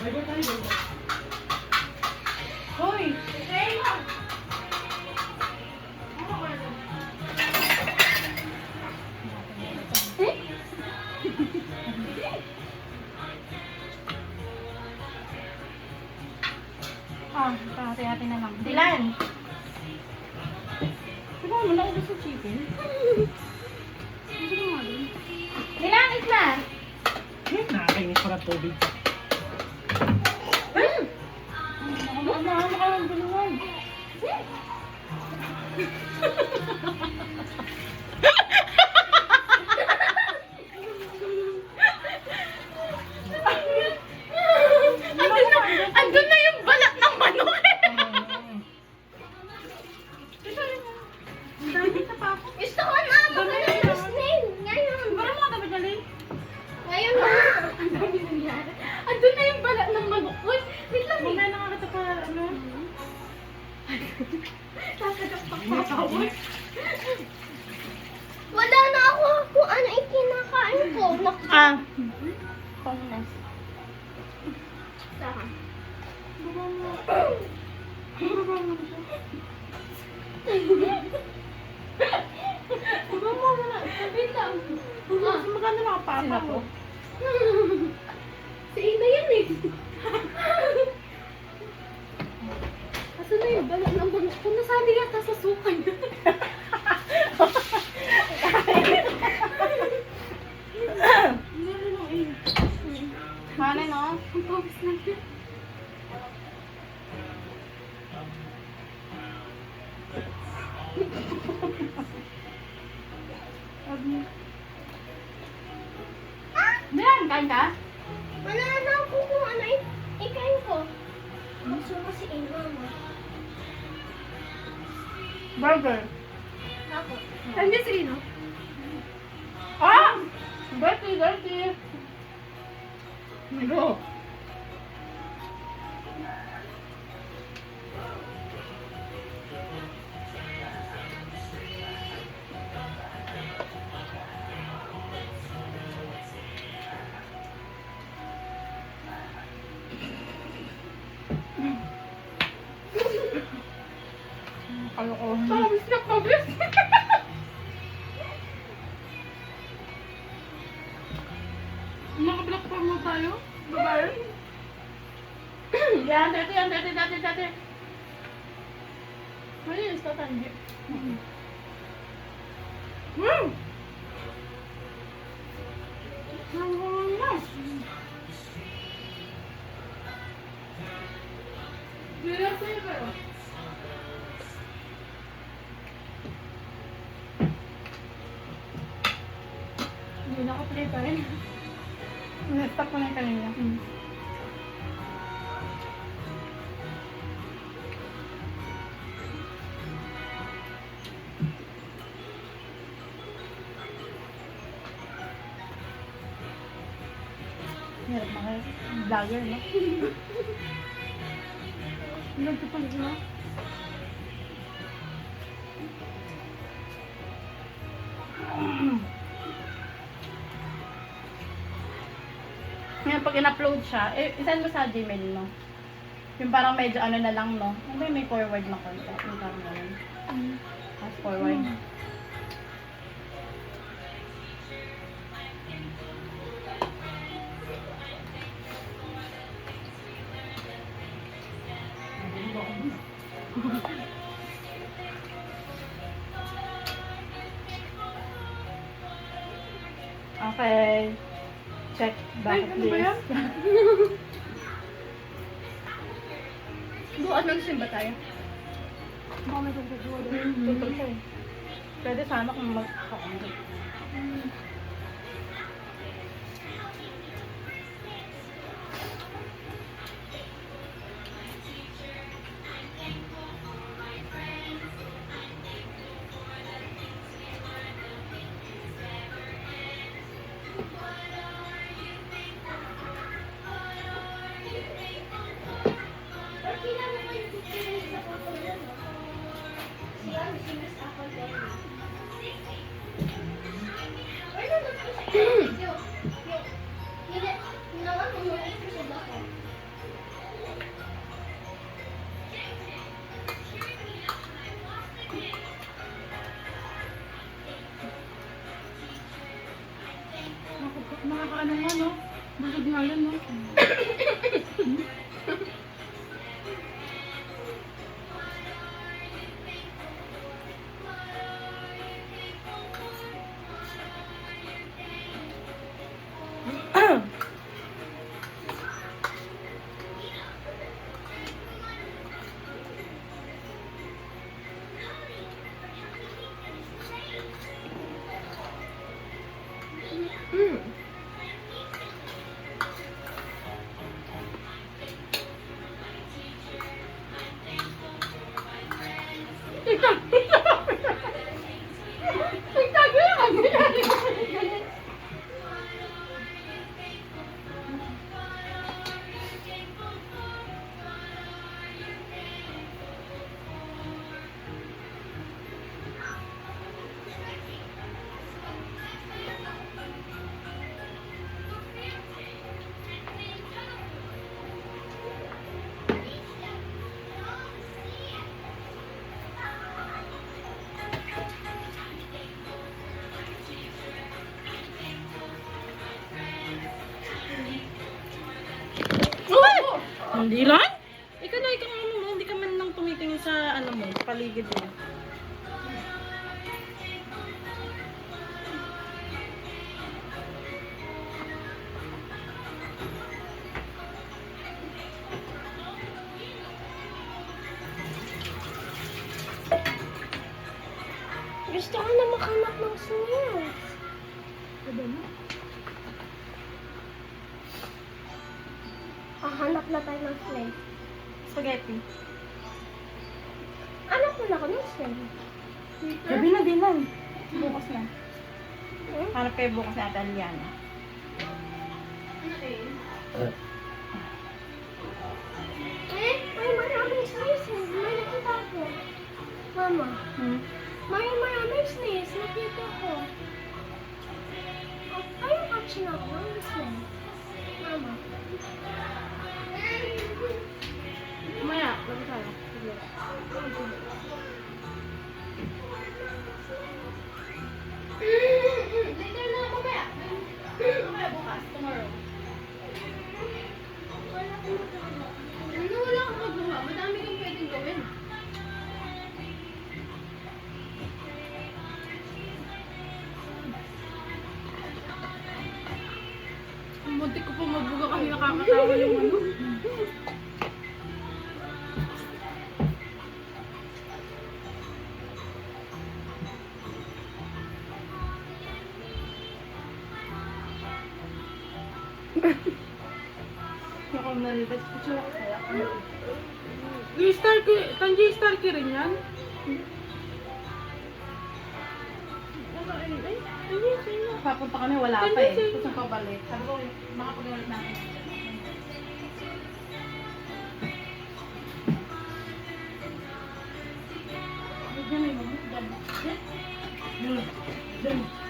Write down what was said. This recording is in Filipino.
Hoy! Hati-hati na lang. Dilan! Diba mo na ubos yung chicken? Dilan, isla! Nakakainis ko na tubig. Ano ka ng dalawan? Andun na yung balat ng manok. Gusto ko na mag-ano snail. Ngayon. Parang mga dapat dali. Ngayon na. Ang dami nangyari. Andun na yung balat ng manok. Uy, wait lang. Mamaya nakakita pa, ano? Nakakapagpapawag. Wala na ako kung ano yung kinakain ko. Pangnas. Saan? Diba mo na? Wait lang. Magkano nakapapa ko? Si Ina yan eh. Asan na yung balat ng manok ko? Nasali yata sa sukan. Meron lang eh. Mana no? Ang pawis na yun. Dilan, kain ka? Wala na ako kung ano ikain ko. Gusto ko si Ina mo. Burger. Ako. Nandiyan si Ino. Ah! Dirty, dirty. Ano? Kalokohan. Parang snap na bis. Naka-platform mo tayo? Babae? Yan, dati. Malinis ka, Tanji. Hindi na ako play pa rin. Na-stop ko na yung kanina. Hirap mga vlogger, no? Nagtupag na. Ngayon, pag in-upload siya, isend mo sa Gmail, no? Yung parang medyo ano na lang, no? Ano ba yung may forward na content? Yung parang ganun. Fast forward. Okay. Check bucket ano ba yan? list. Bukas magsimba tayo. Baka may tugtog doon. Tugtog siya eh. Pwede sana kung mag-kakangit. Wala ano nga, no? Busog nga yan, no? Mm. Hindi lang? Ikaw na, hindi ka man lang tumitingin sa ano mo, paligid mo. Gusto ko na makanak ng snails. Hahanap na tayo ng snails. Spaghetti. Anak mo na ako ng snails. Gabi na din lang. Bukas na. Hmm? Hanap kayo bukas na Ate Aliana. May maraming snails eh. May nakita ko. Mama, may maraming snails. Nakita ko. Ayaw catch na ako ng snails. Mama. Maya, bago tayo. Later na ako ba? Mamaya bukas, tomorrow. Ano, wala kang magawa. Madami kang pwedeng gawin. Muntik ko pa mabuga kasi nakakatawa yung ano. Ako nalilipad ko siya. Tanji Starkey rin yan? Papunta kami, wala pa eh. Gusto ko pabalik. Sabi ko, makapag-ulit natin. Diyan may mamut. Diyan. Diyan.